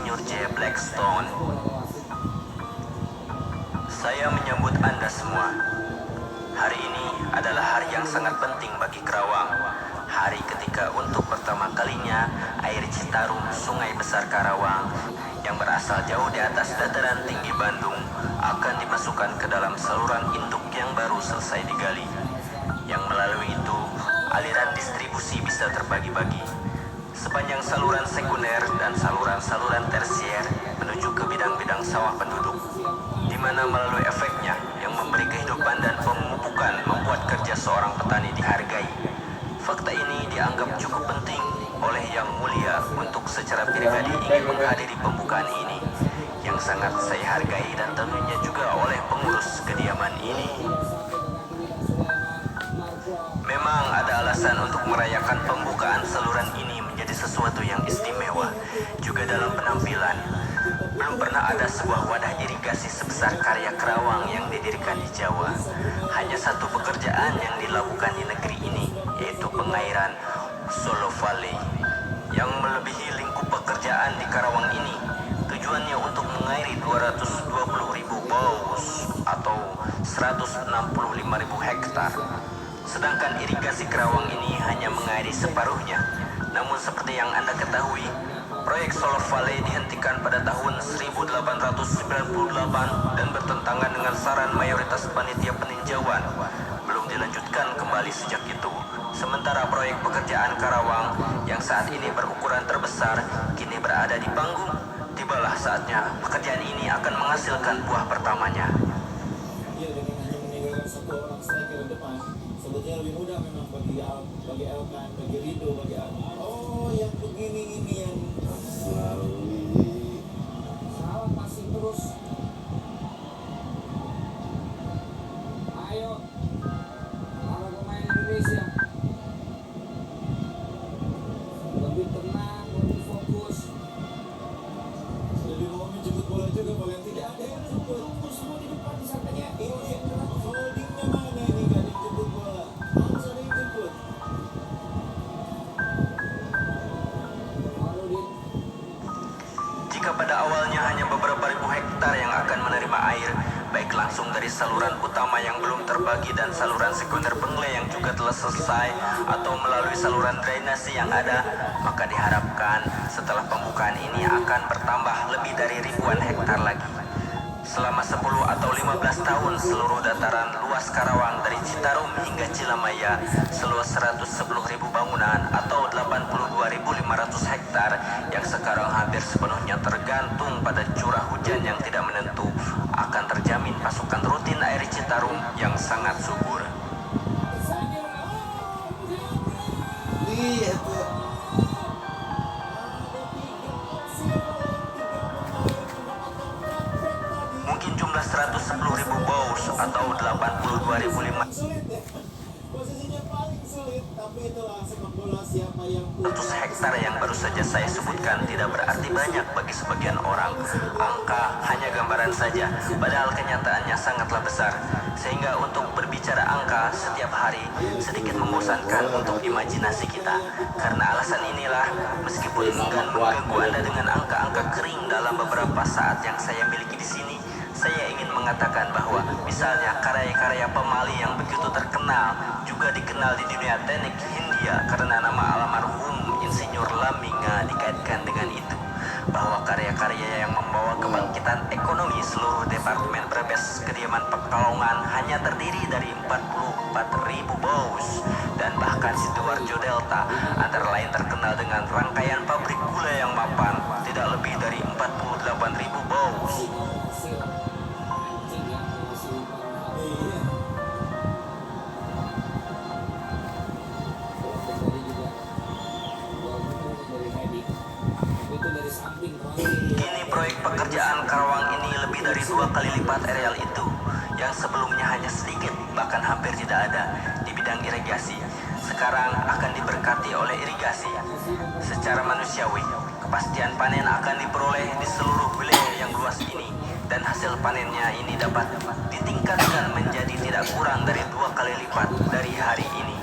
Insinyur J. Blackstone. Saya menyambut Anda semua. Hari ini adalah hari yang sangat penting bagi Karawang. Hari ketika untuk pertama kalinya air Citarum, sungai besar Karawang yang berasal jauh di atas dataran tinggi Bandung akan dimasukkan ke dalam saluran induk yang baru selesai digali. Yang melalui itu, aliran distribusi bisa terbagi-bagi sepanjang saluran sekunder dan saluran-saluran tersier menuju ke bidang-bidang sawah penduduk, di mana melalui efeknya yang memberi kehidupan dan pemupukan membuat kerja seorang petani dihargai. Fakta ini dianggap cukup penting oleh Yang Mulia untuk secara pribadi ingin menghadiri pembukaan ini, yang sangat saya hargai, dan tentunya juga oleh pengurus kediaman ini. Memang ada alasan untuk merayakan pembukaan saluran ini menjadi sesuatu yang istimewa. Juga dalam penampilan, belum pernah ada sebuah wadah irigasi sebesar karya Karawang yang didirikan di Jawa. Hanya satu pekerjaan yang dilakukan di negeri ini, yaitu pengairan Solo Valley, yang melebihi lingkup pekerjaan di Karawang ini. Tujuannya untuk mengairi 220.000 baus atau 165.000 hektar. Sedangkan irigasi Karawang ini hanya mengairi separuhnya. Namun seperti yang Anda ketahui, proyek Solo Valley dihentikan pada tahun 1898 dan bertentangan dengan saran mayoritas panitia peninjauan. Belum dilanjutkan kembali sejak itu. Sementara proyek pekerjaan Karawang yang saat ini berukuran terbesar kini berada di panggung. Tibalah saatnya pekerjaan ini akan menghasilkan buah pertamanya. Sebetulnya lebih mudah memang bagi Elkan, bagi Rido, bagi yang begini ini yang salah masih terus. Ayo, para pemain Indonesia lebih tenang, lebih fokus. Lebih mau menjemput bola juga, paling tidak ada yang jemput. Semua di depan di sananya. Ini holdingnya mana ini, gak dijemput bola. Harus ada yang jemput. Jika pada awalnya hanya beberapa ribu hektar yang akan menerima air, baik langsung dari saluran utama yang belum terbagi dan saluran sekunder Bengle yang juga telah selesai, atau melalui saluran drainase yang ada, maka diharapkan setelah pembukaan ini akan bertambah lebih dari ribuan hektar lagi. Selama 10 atau 15 tahun, seluruh dataran luas Karawang dari Citarum hingga Cilamaya seluas 110.000 bangunan atau 82.500 hektar yang sekarang hampir sepenuhnya tergantung pada curah hujan yang tidak menentu, akan terjamin pasokan rutin air Citarum yang sangat subur. Mungkin jumlah 110.000 baus atau 82.500 Posisinya paling sulit, tapi itulah sepak bola siapa yang hektar yang baru saja saya sebutkan tidak berarti banyak bagi sebagian orang. Angka hanya gambaran saja, padahal kenyataannya sangatlah besar. Sehingga untuk berbicara angka setiap hari sedikit membosankan untuk imajinasi kita. Karena alasan inilah, meskipun enggan mengganggu Anda dengan angka-angka kering dalam beberapa saat yang saya miliki di sini, saya ingin mengatakan bahwa misalnya karya-karya pemali yang begitu terkenal juga dikenal di dunia teknik Hindia karena nama almarhum Insinyur Laminga dikaitkan dengan itu. Bahwa karya-karya yang membawa kebangkitan ekonomi seluruh Departemen Brebes Kediaman Pekalongan hanya terdiri dari 44.000 baus, dan bahkan Sidoarjo Delta antara lain terkenal dengan rangkaian pabrik gula yang mapan tidak lebih dari 48.000 baus. Kini proyek pekerjaan Karawang ini lebih dari 2 kali lipat areal itu, yang sebelumnya hanya sedikit, bahkan hampir tidak ada di bidang irigasi. Sekarang akan diberkati oleh irigasi. Secara manusiawi, kepastian panen akan diperoleh di seluruh wilayah yang luas ini, dan hasil panennya ini dapat ditingkatkan menjadi tidak kurang dari 2 kali lipat dari hari ini.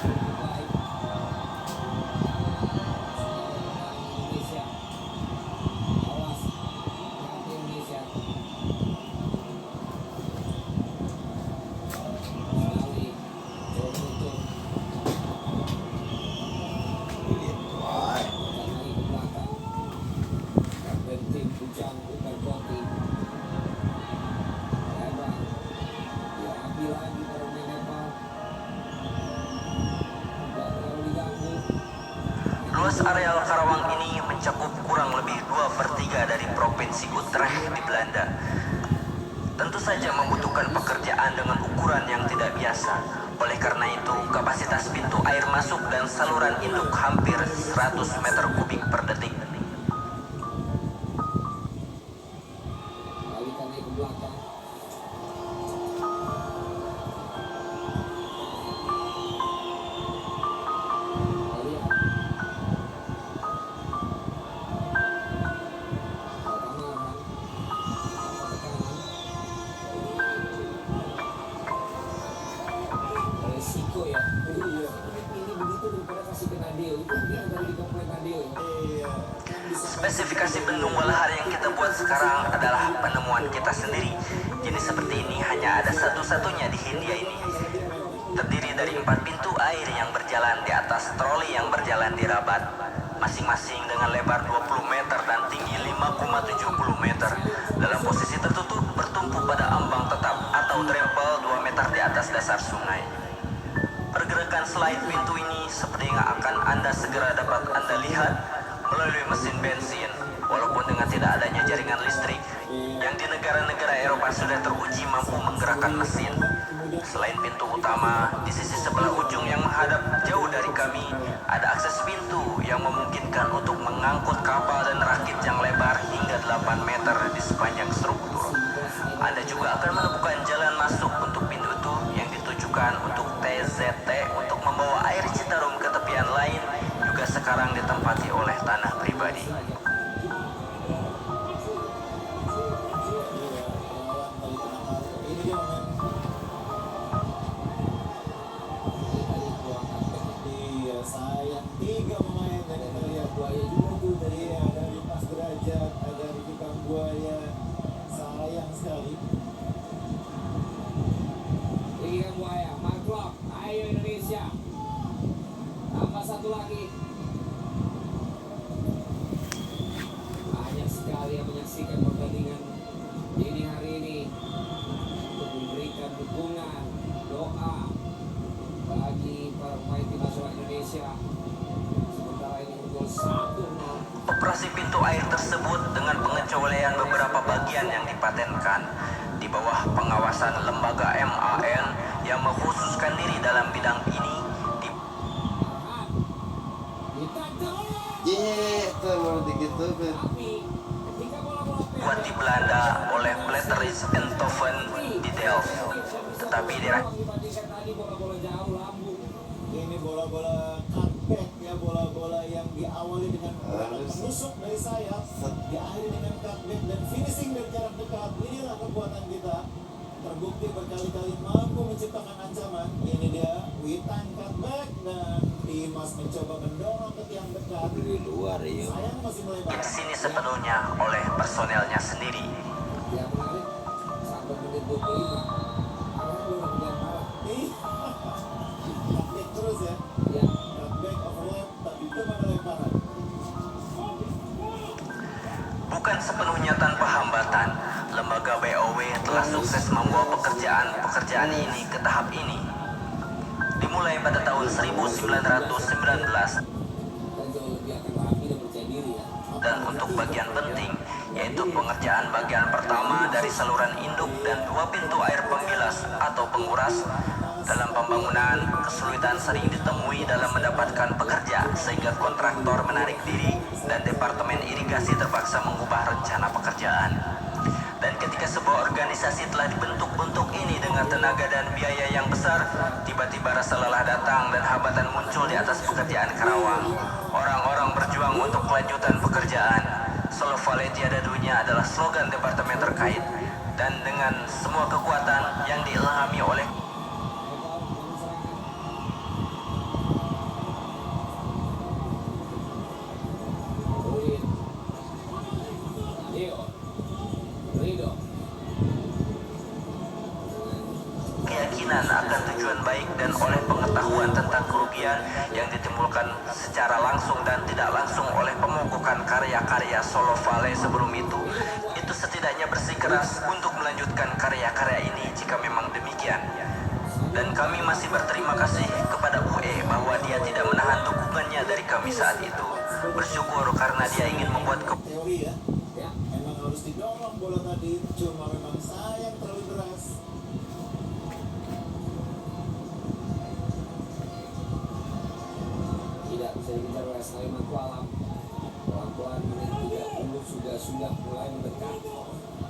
Ujang Uperkoti. Lebar. Dirapi lagi para pemain Nepal. Tidak terlalu diganggu. Luas areal Karawang ini mencakup kurang lebih 2/3 dari Provinsi Utrecht di Belanda. Tentu saja membutuhkan pekerjaan dengan ukuran yang tidak biasa. Oleh karena itu, kapasitas pintu air masuk dan saluran induk hampir 100 meter kubik per detik. Balikannya ke belakang. Lihat. Pertengahan. Tekanan. Resiko ya. Iya. Ini begitu daripada kasih ke Nadeo. Itu mungkin dari di komplain Nadeo ya. Iya. Spesifikasi bendung walahar yang kita buat sekarang adalah penemuan kita sendiri. Jenis seperti ini hanya ada satu-satunya di Hindia ini. Terdiri dari 4 pintu air yang berjalan di atas troli yang berjalan di Rabat, masing-masing dengan lebar 20 meter dan tinggi 5,70 meter. Dalam posisi tertutup bertumpu pada ambang tetap atau drempel 2 meter di atas dasar sungai. Pergerakan slide pintu ini seperti yang akan Anda segera dapat Anda lihat melalui mesin bensin, walaupun dengan tidak adanya jaringan listrik yang di negara-negara Eropa sudah teruji mampu menggerakkan mesin. Selain pintu utama, di sisi sebelah ujung yang menghadap jauh dari kami, ada akses pintu yang memungkinkan untuk mengangkut kapal dan rakit yang lebar hingga 8 meter di sepanjang struktur. Anda juga akan menemukan jalan masuk untuk pintu itu yang ditujukan untuk TZT untuk membawa air Citarum ke tepian lain, juga sekarang ditempati oleh tanah pribadi. Iya, sayang 3 pemain dan kita lihat buaya juga tuh dari Mas Derajat, ada Riki Kambuaya. Sayang sekali. Riki Kambuaya, Mark Klok, ayo Indonesia. Tambah satu lagi. Banyak sekali yang menyaksikan pertandingan dini hari ini untuk memberikan dukungan, doa bagi para pemain tim nasional Indonesia. Sementara ini unggul 1-0. Operasi pintu air tersebut dengan pengecualian beberapa bagian yang dipatenkan di bawah pengawasan lembaga MAN yang mengkhususkan diri dalam bidang ini Gitu baru digituin. dibuat di Belanda oleh Plateris Eindhoven di Delft. Tetapi Ini bola-bola cutback ya, bola-bola yang diawali dengan menusuk dari sayap, diakhiri dengan cutback dan finishing dari jarak dekat. Inilah kekuatan kita. Terbukti berkali-kali mampu menciptakan ancaman. Ini dia Witan cutback dan Dimas mencoba mendorong ke tiang dekat. Di luar ya. Sayang masih melebar. di sini sepenuhnya oleh personelnya sendiri. Ya menarik sampai menit 25. Arahnya belum kemudian marah. Cutback terus ya. Ya, cutback overlap tapi teman lemparan. Bukan sepenuhnya tanpa hambatan, lembaga BOW telah sukses membawa pekerjaan ini ke tahap ini. Dimulai pada tahun 1919 Dan jauh lebih akan rapi dan percaya diri ya. dan untuk bagian penting, yaitu pengerjaan bagian pertama dari saluran induk dan 2 pintu air pembilas atau penguras. Dalam pembangunan, kesulitan sering ditemui dalam mendapatkan pekerja sehingga kontraktor menarik diri dan departemen irigasi terpaksa mengubah rencana pekerjaan. Dan ketika sebuah organisasi telah dibentuk untuk ini dengan tenaga dan biaya yang besar, tiba-tiba rasa lelah datang dan hambatan muncul di atas pekerjaan Karawang. Orang-orang berjuang untuk kelanjutan pekerjaan. Solo Vale tiada dunia adalah slogan departemen terkait. Dan dengan semua kekuatan yang diilhami oleh keyakinan akan tujuan baik dan oleh pengetahuan tentang kerugian yang ditimbulkan secara langsung dan tidak langsung oleh pemogokan karya-karya Solo Vale sebelum itu, hendaknya bersikeras untuk melanjutkan karya-karya ini jika memang demikian. Dan kami masih berterima kasih kepada UE bahwa dia tidak menahan dukungannya dari kami saat itu. Bersyukur karena dia ingin membuat teori ya. Memang harus didorong bola tadi, cuma memang sayang terlalu deras. Tidak bisa dikejar oleh Saliman Kualam. Pelan-pelan menit 30 sudah mulai mendekat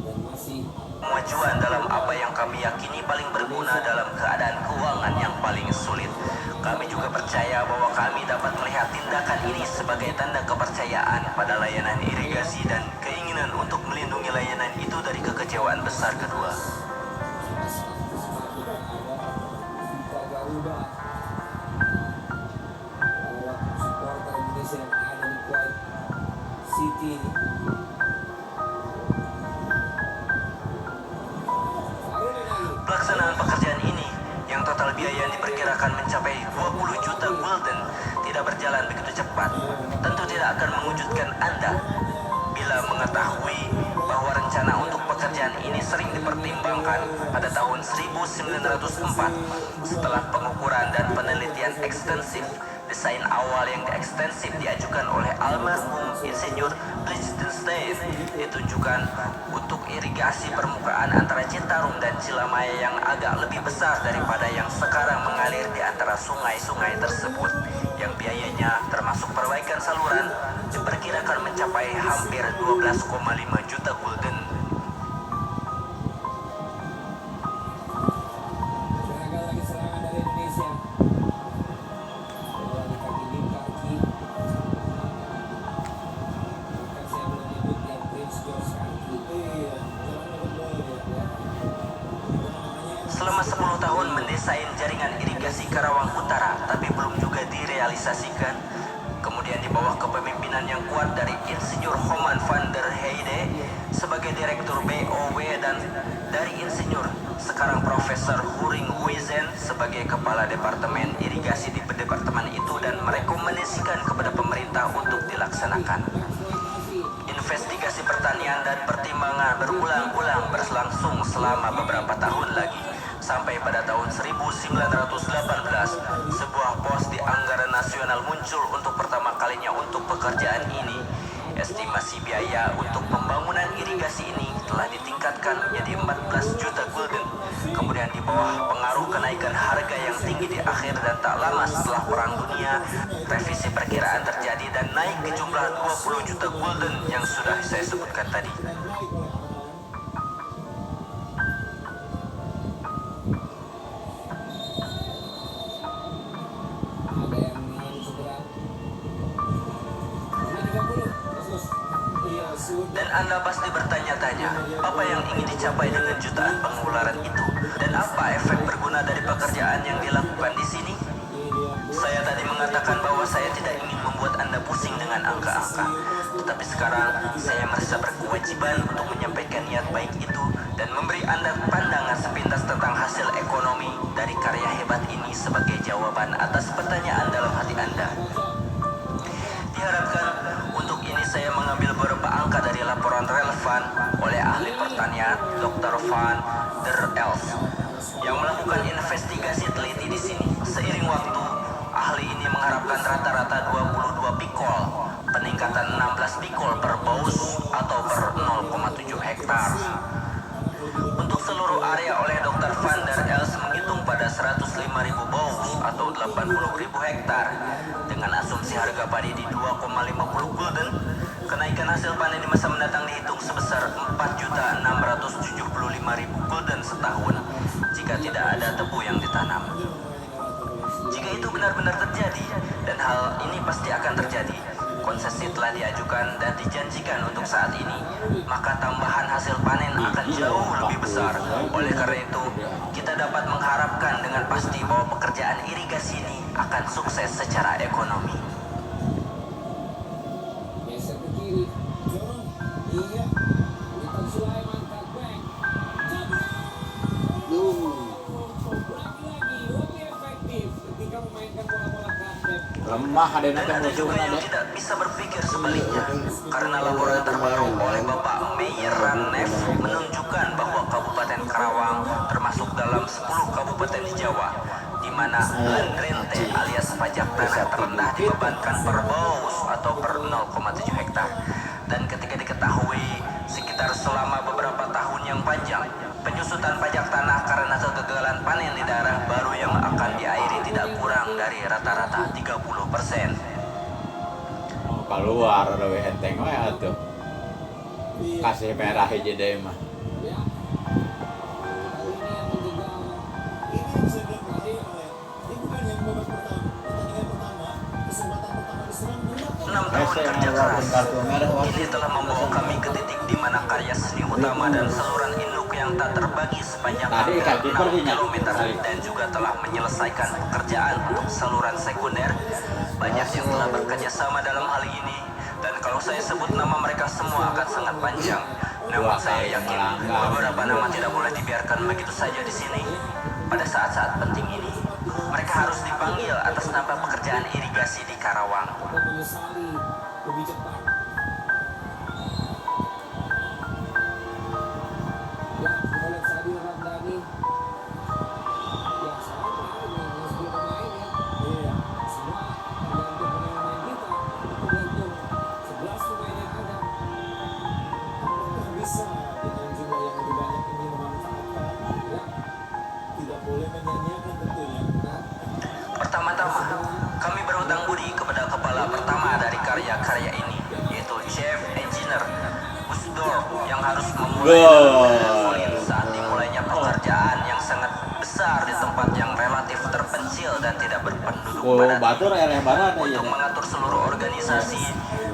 dan masih kemajuan dalam apa yang kami yakini paling berguna dalam keadaan keuangan yang paling sulit. Kami juga percaya bahwa kami dapat melihat tindakan ini sebagai tanda kepercayaan pada layanan irigasi dan keinginan untuk melindungi layanan itu dari kekecewaan besar kedua. Vita Garuda lewat supporter Indonesia yang ada di Kuwait City. Pelaksanaan pekerjaan ini yang total biaya yang diperkirakan mencapai 20 juta gulden tidak berjalan begitu cepat. Tentu tidak akan mengejutkan Anda bila mengetahui bahwa rencana untuk pekerjaan ini sering dipertimbangkan pada tahun 1904 setelah pengukuran dan penelitian ekstensif. Desain awal yang ekstensif diajukan oleh almarhum Insinyur Liechtenstein ditunjukkan untuk irigasi permukaan antara Citarum dan Cilamaya yang agak lebih besar daripada yang sekarang mengalir di antara sungai-sungai tersebut, yang biayanya termasuk perbaikan saluran diperkirakan mencapai hampir 12,5 juta gulden. Gagal lagi serangan dari Indonesia. Bola di kaki di kaki. Bahkan saya belum nyebut yang Prince George kaki. Iya, jangan dapat bola dia. Selama 10 tahun mendesain jaringan irigasi Karawang Utara, tapi belum juga direalisasikan. Kemudian di bawah kepemimpinan yang kuat dari Insinyur Homan van der Heide sebagai Direktur BOW dan dari Insinyur sekarang Profesor Huring Huizen sebagai Kepala Departemen Irigasi di departemen itu dan merekomendasikan kepada pemerintah untuk dilaksanakan. Investigasi pertanian dan pertimbangan berulang-ulang berlangsung selama beberapa tahun lagi. Sampai pada tahun 1918, sebuah pos di anggaran nasional muncul untuk pertama kalinya untuk pekerjaan ini. Estimasi biaya untuk pembangunan irigasi ini telah ditingkatkan menjadi 14 juta gulden. Kemudian di bawah pengaruh kenaikan harga yang tinggi di akhir dan tak lama setelah Perang Dunia, revisi perkiraan terjadi dan naik ke jumlah 20 juta gulden yang sudah saya sebutkan tadi. Ada yang ingin segera. 30. Terus. Iya, sudah. Dan Anda pasti bertanya-tanya, apa yang ingin dicapai dengan jutaan pengeluaran itu? Dan apa efek berguna dari pekerjaan yang dilakukan di sini? Saya tadi mengatakan bahwa saya tidak ingin membuat Anda pusing dengan angka-angka. Tetapi sekarang, saya merasa berkewajiban untuk menyampaikan niat baik itu dan memberi Anda pandangan sepintas tentang hasil ekonomi dari karya hebat ini sebagai jawaban atas pertanyaan dalam hati Anda. Diharapkan untuk ini saya mengambil beberapa angka dari laporan relevan oleh ahli pertanian Dr. Van der Els yang melakukan investigasi teliti di sini. Seiring waktu, ahli ini mengharapkan rata-rata 22 pikol, peningkatan 16 pikol per baus atau per 0,7 hektar. Untuk seluruh area oleh Dr. Van der Els menghitung pada 105.000 baus atau 80.000 hektar dengan asumsi harga padi di 2,50 gulden. Kenaikan hasil panen di masa mendatang dihitung sebesar 4.675.000 gulden setahun jika tidak ada tebu yang ditanam. Jika itu benar-benar terjadi, dan hal ini pasti akan terjadi, konsesi telah diajukan dan dijanjikan untuk saat ini, maka tambahan hasil panen akan jauh lebih besar. Oleh karena itu, kita dapat mengharapkan dengan pasti bahwa pekerjaan irigasi ini akan sukses secara ekonomi. Geser ke kiri. Jorong. Iya. Witan Sulaiman cutback. Lagi-lagi lebih efektif ketika memainkan bola-bola cutback. Lemah ada Dan nanti ada juga musuhnya yang deh. tidak bisa berpikir sebaliknya, karena laporan terbaru oleh Bapak Meyer Ranef dalam 10 kabupaten di Jawa, di mana Landrente alias pajak tanah terendah dibebankan per bos atau per 0,7 hektar. Dan ketika diketahui sekitar selama beberapa tahun yang panjang, penyusutan pajak tanah karena kegagalan panen di daerah baru yang akan diairi tidak kurang dari rata-rata 30%. Keluar lebih enteng we atuh. Iya. Kasih merah hiji deui mah. Ya. Kali ini yang menjegal Ini yang bisa bilang pertandingan ya. Ini bukan yang babak pertama, pertandingan pertama, kesempatan pertama diserang menang. 6 tahun kerja keras kartu merah ini telah membawa kami ke titik di mana karya seni utama dan saluran induk yang tak terbagi sepanjang Tadi hampir kaki 6 perginya. km dan juga telah menyelesaikan pekerjaan untuk saluran sekunder. Banyak yang telah bekerja sama dalam hal ini, dan kalau saya sebut nama mereka semua akan sangat panjang. Namun saya yakin beberapa nama tidak boleh dibiarkan begitu saja di sini. Pada saat-saat penting ini, mereka harus dipanggil atas nama pekerjaan irigasi di Karawang. atau menyesali lebih cepat. Ya, kita lihat Sadil Ramdhani. Ya, sama ini 10 pemain ya. Iya. Semua tergantung pemain kita, tergantung 11 pemain yang ada. Apakah bisa dengan jumlah yang lebih banyak ini memanfaatkan? Ya, Tidak boleh menyanyiakan tentunya. nah, Pertama-tama, kami berhutang budi kepada kepala pertama dari karya-karya ini, yaitu Chief Engineer Gusdorf yang harus memulai Volin saat dimulainya pekerjaan yang sangat besar di tempat yang relatif terpencil dan tidak berpenduduk Ku padat batur eleh barat ya. untuk mengatur seluruh organisasi,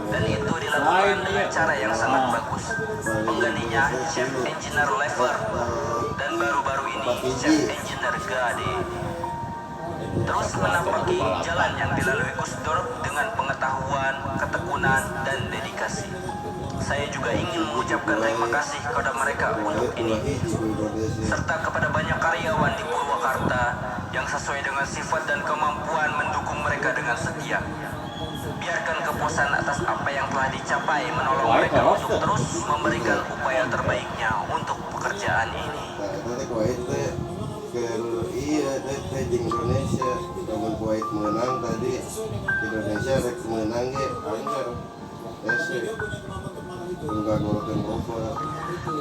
dan itu dilakukan dengan cara yang sangat bagus. Penggantinya Chief Engineer Lever dan baru-baru ini Chief Engineer Gade terus menapaki jalan yang dilalui Gusdorf dengan pengetahuan, ketekunan, dan dedikasi. Saya juga ingin mengucapkan terima kasih kepada mereka untuk ini, serta kepada banyak karyawan di Purwakarta yang sesuai dengan sifat dan kemampuan mendukung mereka dengan setia. Biarkan kepuasan atas apa yang telah dicapai menolong mereka untuk terus memberikan upaya terbaiknya untuk pekerjaan ini. Nanti Kuwait teh ke iya teh jeung Indonesia. Namun Kuwait menang tadi, Indonesia rek menang ge angker. Dia punya kemampuan untuk mana itu? Enggak ngurutkan apa.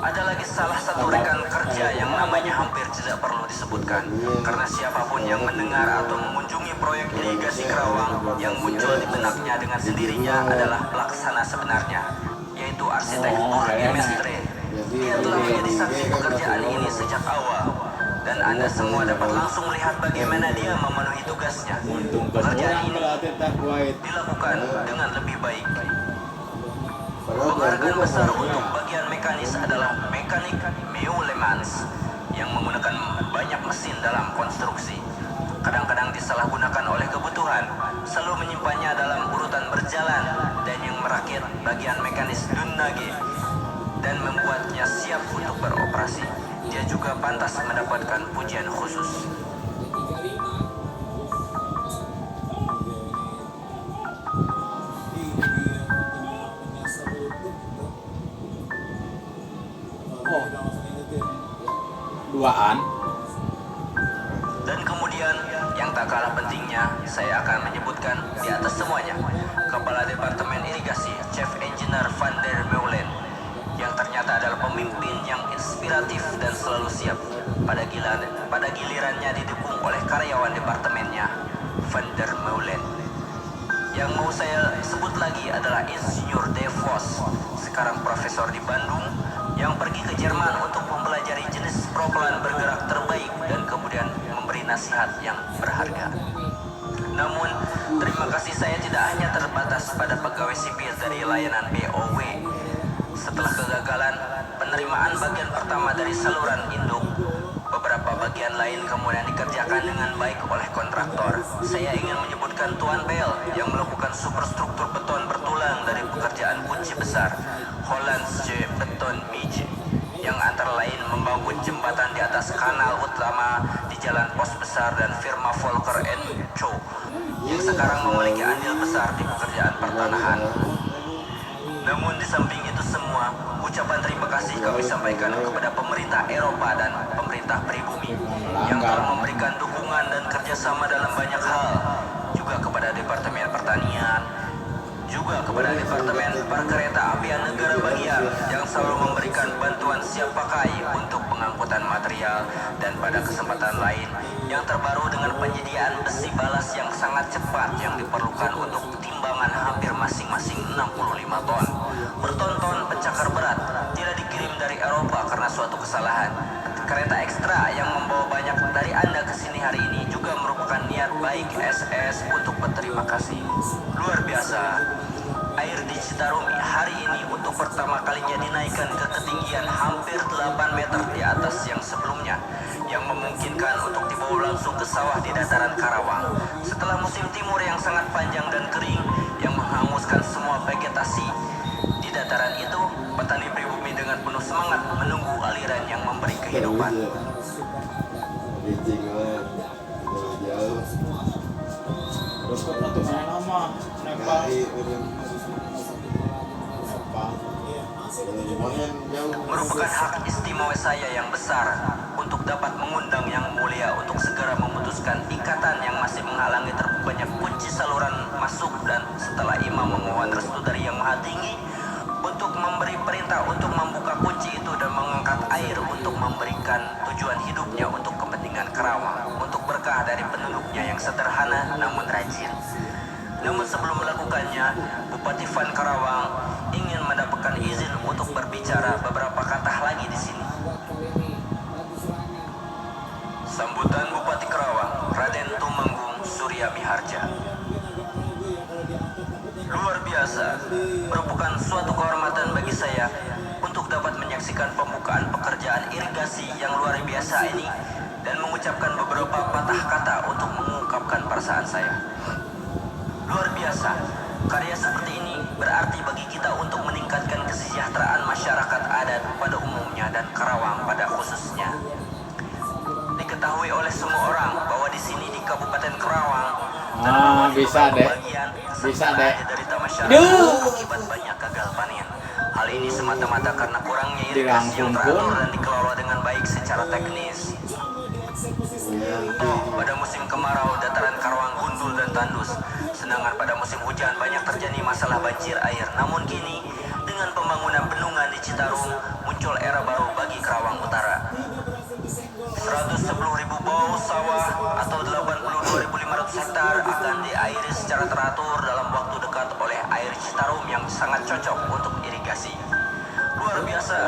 Ada lagi salah satu rekan kerja yang namanya hampir tidak perlu disebutkan, karena siapapun yang mendengar atau mengunjungi proyek irigasi Karawang, yang muncul di benaknya dengan sendirinya adalah pelaksana sebenarnya, yaitu arsitek Burki Mestre. Dia telah menjadi saksi pekerjaan ini sejak awal, dan Anda semua dapat langsung melihat bagaimana dia memenuhi tugasnya. Untung Pekerjaan keseorang ini berarti tah Kuwait. dilakukan dengan lebih baik. Padahal Penghargaan gua besar mah untuk bagian mekanis adalah mekanik Meulemans yang menggunakan banyak mesin dalam konstruksi. Kadang-kadang disalahgunakan oleh kebutuhan, selalu menyimpannya dalam urutan berjalan, dan yang merakit bagian mekanis Dunnage dan membuatnya siap untuk beroperasi. Dia juga pantas mendapatkan pujian khusus. 35. Ini dia menyasar lutut gitu. Oh. Kita langsung ingetin. Duaan. Dan kemudian, yang tak kalah pentingnya, saya akan menyebutkan di atas semuanya, Kepala Departemen Irigasi, Chief Engineer Van der Meulen, yang ternyata adalah pemimpin yang inspiratif dan selalu siap. Pada gilirannya didukung oleh karyawan departemennya, Van der Meulen. Yang mau saya sebut lagi adalah Insinyur De Vos, sekarang profesor di Bandung, yang pergi ke Jerman untuk mempelajari jenis propelan bergerak terbaik dan kemudian memberi nasihat yang berharga. Namun, terima kasih saya tidak hanya terbatas pada pegawai sipil dari layanan BOW. Setelah kegagalan penerimaan bagian pertama dari saluran induk, beberapa bagian lain kemudian dikerjakan dengan baik oleh kontraktor. Saya ingin menyebutkan Tuan Bell yang melakukan superstruktur beton bertulang dari pekerjaan kunci besar Hollandsche Beton Mij, yang antara lain membangun jembatan di atas kanal utama di Jalan Pos Besar, dan firma Volker & Co yang sekarang memiliki andil besar di pekerjaan pertanahan. Namun di samping itu semua, Ucapan terima kasih kami sampaikan kepada pemerintah Eropa dan pemerintah pribumi yang telah memberikan dukungan dan kerjasama dalam banyak hal, juga kepada Departemen Pertanian, juga kepada Departemen Perkereta Apian Negara Bagian yang selalu memberikan bantuan siap pakai untuk pengangkutan material, dan pada kesempatan lain yang terbaru dengan penyediaan besi balas yang sangat cepat yang diperlukan untuk timbangan hampir masing-masing 65 ton. Berton-ton pencakar berat tidak dikirim dari Eropa karena suatu kesalahan. Kereta ekstra yang membawa banyak dari Anda ke sini hari ini juga merupakan niat baik SS untuk berterima kasih. Luar biasa. Air di Citarum hari ini untuk pertama kalinya dinaikkan ke ketinggian hampir 8 meter di atas yang sebelumnya, yang memungkinkan untuk dibawa langsung ke sawah di dataran Karawang. Setelah musim timur yang sangat panjang dan kering yang menghanguskan semua vegetasi, di dataran itu petani pribumi dengan penuh semangat menunggu aliran yang memberi kehidupan. Licing lah, jauh. Dokter nanti main nama nempel. Lumayan jauh. Merupakan hak istimewa saya yang besar untuk dapat mengundang Yang Mulia untuk segera memutuskan ikatan yang masih menghalangi terbukanya kunci saluran masuk, dan setelah imam memohon restu dari Yang Maha Tinggi untuk memberi perintah untuk membuka kunci itu dan mengangkat air untuk memberikan tujuan hidupnya untuk kepentingan Karawang, untuk berkah dari penduduknya yang sederhana namun rajin. Namun sebelum melakukannya, Bupati Van Karawang ingin mendapatkan izin untuk berbicara beberapa kata lagi di sini. Sambutan Bupati Karawang, Raden Tumenggung Surya Miharja. Luar biasa, merupakan suatu kehormatan bagi saya untuk dapat menyaksikan pembukaan pekerjaan irigasi yang luar biasa ini dan mengucapkan beberapa patah kata untuk mengungkapkan perasaan saya. Luar biasa, karya seperti ini berarti bagi kita untuk meningkatkan kesejahteraan masyarakat adat pada umumnya dan Karawang pada khususnya. Diketahui oleh semua orang bahwa di sini di Kabupaten Karawang Bisa deh. Bisa deh. derita masyarakat akibat banyak gagal panen. Hal ini semata-mata karena kurangnya irigasi yang teratur dan dikelola dengan baik secara teknis. Pada musim kemarau, dataran Karawang gundul dan tandus. Sedangkan pada musim hujan banyak terjadi masalah banjir air. Namun kini, dengan pembangunan bendungan di Citarum, muncul era baru bagi Karawang Utara. 110.000 bau sawah atau 82.500 hektar akan diairi secara teratur dalam waktu dekat oleh air Citarum yang sangat cocok untuk irigasi. Luar biasa,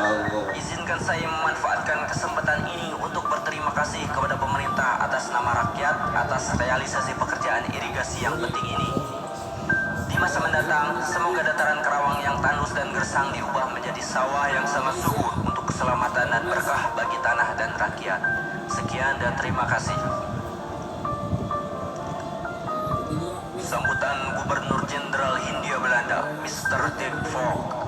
izinkan saya memanfaatkan kesempatan ini untuk berterima kasih kepada pemerintah atas nama rakyat atas realisasi pekerjaan irigasi yang penting ini. Di masa mendatang, semoga dataran Karawang yang tandus dan gersang diubah menjadi sawah yang sangat subur untuk keselamatan dan berkah bagi tanah dan rakyat. Sekian dan terima kasih. Sambutan Gubernur Jenderal Hindia Belanda, Mr. Dick Fogg.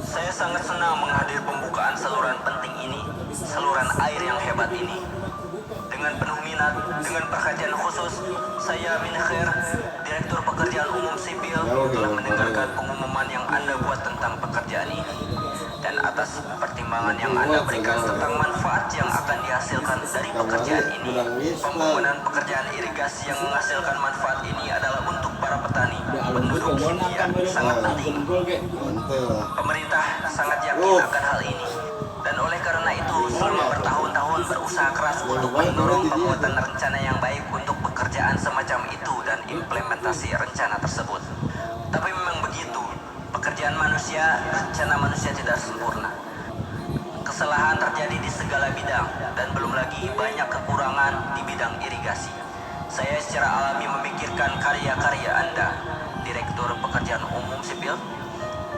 Saya sangat senang menghadiri pembukaan saluran penting ini, saluran air yang hebat ini. Dengan penuh minat, dengan perhatian khusus, saya Minher, Direktur Pekerjaan Umum Sipil, telah mendengarkan pengumuman yang Anda buat tentang pekerjaan ini. Dan atas pertimbangan yang Anda berikan tentang manfaat yang akan dihasilkan dari pekerjaan ini, pembangunan pekerjaan irigasi yang menghasilkan manfaat ini adalah untuk para petani, penduduk Hindia, sangat penting. Pemerintah sangat yakin akan hal ini. Dan oleh karena itu, selama bertahun-tahun berusaha keras untuk mendorong pembuatan rencana yang baik untuk pekerjaan semacam itu dan implementasi rencana tersebut. Tapi memang begitu, pekerjaan manusia, rencana manusia tidak sempurna. Kesalahan terjadi di segala bidang dan belum lagi banyak kekurangan di bidang irigasi. Saya secara alami memikirkan karya-karya Anda, Direktur Pekerjaan Umum Sipil,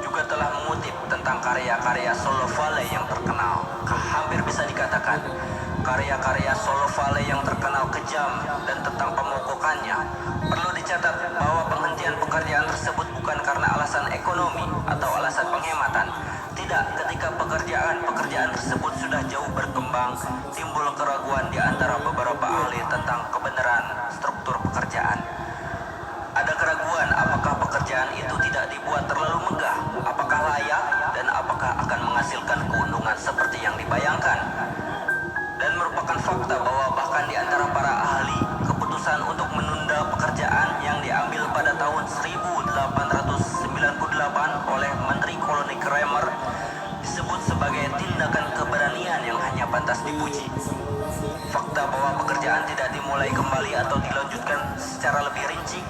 juga telah mengutip tentang karya-karya Solo Valley yang terkenal. Hampir bisa dikatakan, karya-karya Solo Valley yang terkenal kejam dan tentang pemogokannya. Perlu dicatat bahwa penghentian pekerjaan tersebut bukan karena alasan ekonomi atau alasan penghematan. Tidak, ketika pekerjaan pekerjaan tersebut sudah jauh berkembang, timbul keraguan di antara beberapa ahli tentang kebenaran struktur pekerjaan. Ada keraguan apakah pekerjaan itu tidak dibuat terlalu megah, apakah layak, dan apakah akan menghasilkan keuntungan seperti yang dibayangkan. Dan merupakan fakta bahwa bahkan di antara para ahli, keputusan untuk menunda pekerjaan yang diambil pada tahun 1898 oleh Menteri Koloni Kramer disebut sebagai tindakan keberanian yang hanya pantas dipuji. Fakta bahwa pekerjaan tidak dimulai kembali atau dilanjutkan secara lebih rinci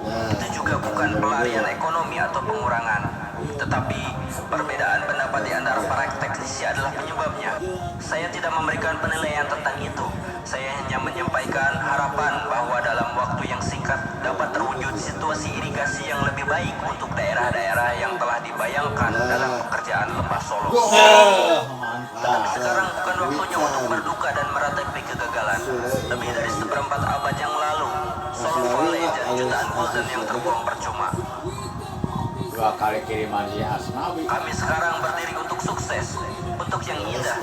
itu juga bukan pelarian ekonomi atau pengurangan, tetapi perbedaan pendapat di antara para teknisi adalah penyebabnya. Saya tidak memberikan penilaian tentang itu. Saya hanya menyampaikan harapan bahwa dalam waktu yang singkat dapat terwujud situasi irigasi yang lebih baik untuk daerah-daerah yang telah dibayangkan dalam pekerjaan Lembah Solo. Tetapi sekarang bukan waktunya untuk berduka dan meratapi kegagalan. Lebih dari seperempat abad yang lalu, Solo Valley dan jutaan gulden yang terbuang percuma. 2 kali kiriman si Asnawi. Kami sekarang berdiri untuk sukses, untuk yang indah,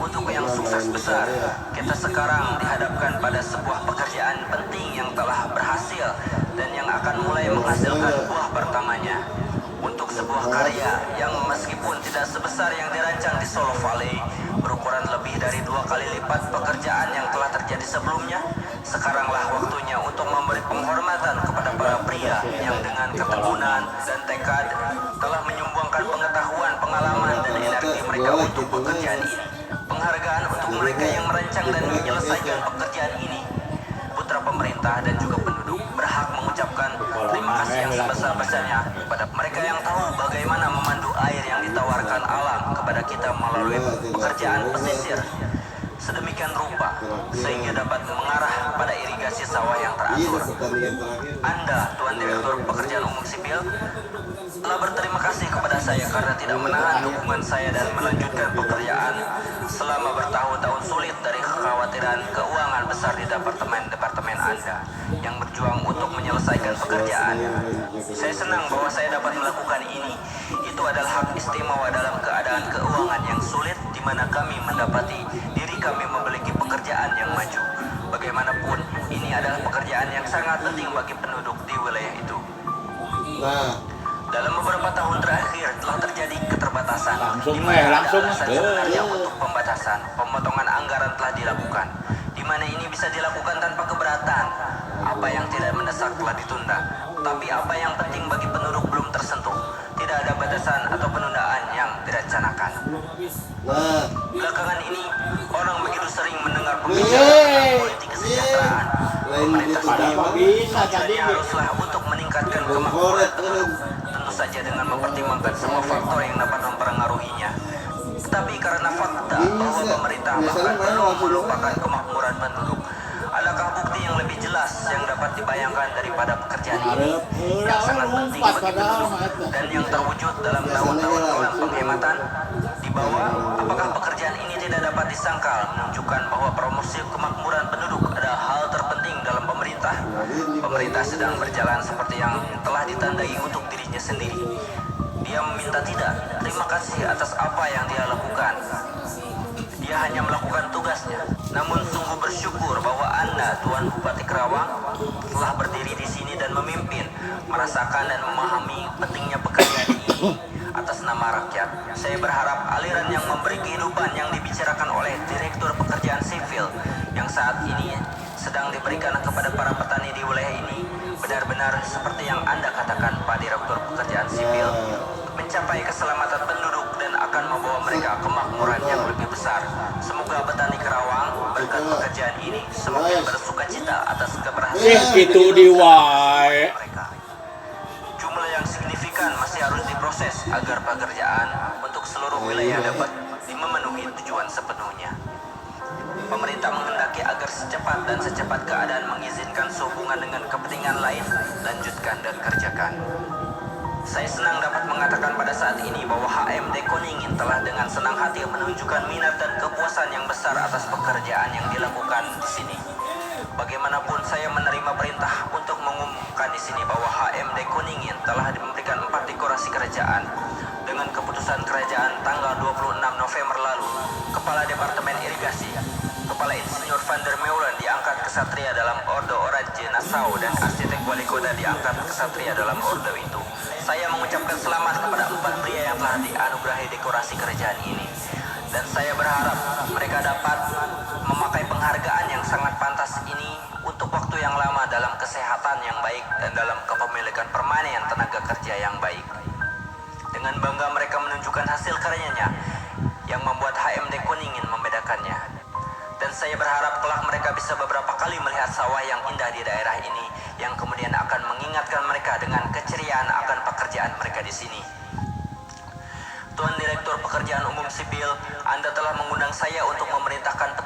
untuk yang sukses besar. Kita sekarang dihadapkan pada sebuah pekerjaan penting yang telah berhasil dan yang akan mulai menghasilkan buah pertamanya. Untuk sebuah karya yang meskipun tidak sebesar yang dirancang di Solo Valley, berukuran lebih dari 2 kali lipat pekerjaan yang telah terjadi sebelumnya, sekaranglah waktunya untuk memberi penghormatan kepada para pria yang dengan ketekunan dan tekad telah menyumbangkan pengetahuan, pengalaman, dan energi mereka untuk pekerjaan ini. Penghargaan untuk mereka yang merancang dan menyelesaikan pekerjaan ini. Putra pemerintah dan juga penduduk berhak mengucapkan terima kasih yang sebesar-besarnya kepada mereka yang tahu bagaimana memandu air yang ditawarkan alam kepada kita melalui pekerjaan pesisir sedemikian rupa sehingga dapat mengarah pada irigasi sawah yang teratur. Anda, Tuan Direktur Pekerjaan Umum Sipil, telah berterima kasih kepada saya karena tidak menahan dukungan saya dan melanjutkan pekerjaan selama bertahun-tahun sulit dari kekhawatiran keuangan besar di departemen Anda yang berjuang untuk menyelesaikan pekerjaan. Saya senang bahwa saya dapat melakukan ini. Itu adalah hak istimewa dalam keadaan keuangan yang sulit di mana kami mendapati diri kami memiliki pekerjaan yang maju. Bagaimanapun, ini adalah pekerjaan yang sangat penting bagi penduduk di wilayah itu. Dalam beberapa tahun terakhir telah terjadi keterbatasan. Langsung di mana langsung ada alasan sebenarnya untuk pembatasan. Pemotongan anggaran telah dilakukan, di mana ini bisa dilakukan tanpa keberatan. Apa yang tidak mendesak telah ditunda, tapi apa yang penting bagi penduduk belum tersentuh. Tidak ada batasan atau penundaan yang direncanakan. Belakangan ini, orang begitu sering mendengar pembicaraan politik kesejahteraan. Pemerintah tujuannya haruslah untuk meningkatkan kemakmuran penduduk, tentu saja dengan mempertimbangkan semua faktor yang dapat mempengaruhinya. Tetapi karena fakta bahwa pemerintah bahkan belum melupakan kemakmuran penduduk, adakah bukti yang lebih jelas yang dapat dibayangkan daripada pekerjaan ini yang sangat penting bagi penduduk dan yang terwujud dalam tahun-tahun kelam penghematan? Di bawah, apakah pekerjaan ini tidak dapat disangkal menunjukkan bahwa promosi kemakmuran penduduk adalah hal terpenting dalam pemerintah? Pemerintah sedang berjalan seperti yang telah ditandai untuk dirinya sendiri. Dia meminta tidak terima kasih atas apa yang dia lakukan. Dia hanya melakukan tugasnya. Namun sungguh bersyukur bahwa Anda, Tuan Bupati Kerawang, telah berdiri di sini dan memimpin, merasakan dan memahami pentingnya pekerjaan ini atas nama rakyat. Saya berharap aliran yang memberi kehidupan yang dibicarakan oleh Direktur Pekerjaan Sipil yang saat ini sedang diberikan kepada para petani di wilayah ini benar-benar seperti yang Anda katakan, Pak Direktur Pekerjaan Sipil, mencapai keselamatan penduduk dan akan membawa mereka kemakmuran yang lebih besar. Semoga petani Kerawang berkat pekerjaan ini semakin bersukacita atas keberhasilan Itu diwai. mereka. Jumlah yang signifikan masih harus diproses agar pekerjaan untuk seluruh wilayah dapat memenuhi tujuan sepenuhnya. Pemerintah menghendaki agar secepat dan secepat keadaan mengizinkan sehubungan dengan kepentingan lain, lanjutkan dan kerjakan. Saya senang dapat mengatakan pada saat ini bahwa HMD Koningin telah dengan senang hati menunjukkan minat dan kepuasan yang besar atas pekerjaan yang dilakukan di sini. Bagaimanapun saya menerima perintah untuk mengumumkan di sini bahwa HMD Koningin telah memberikan 4 dekorasi kerajaan. Dengan keputusan kerajaan tanggal 26 November lalu, Kepala Departemen Irigasi, Kepala Insinyur Van der Meulen diangkat Kesatria dalam Ordo Oranje Nassau dan Arsitek Wali Kota diangkat Kesatria dalam ordo itu. Saya mengucapkan selamat kepada 4 pria yang telah dianugerahi dekorasi kerajaan ini. Dan saya berharap mereka dapat memakai penghargaan yang sangat pantas ini untuk waktu yang lama dalam kesehatan yang baik dan dalam kepemilikan permanen tenaga kerja yang baik. Dengan bangga mereka menunjukkan hasil karyanya yang membuat HMD Kuningin membedakannya. Dan saya berharap kelak mereka bisa beberapa kali melihat sawah yang indah di daerah ini yang kemudian akan mengingatkan mereka dengan keceriaan akan pekerjaan mereka di sini. Tuan Direktur Pekerjaan Umum Sipil, Anda telah mengundang saya untuk memerintahkan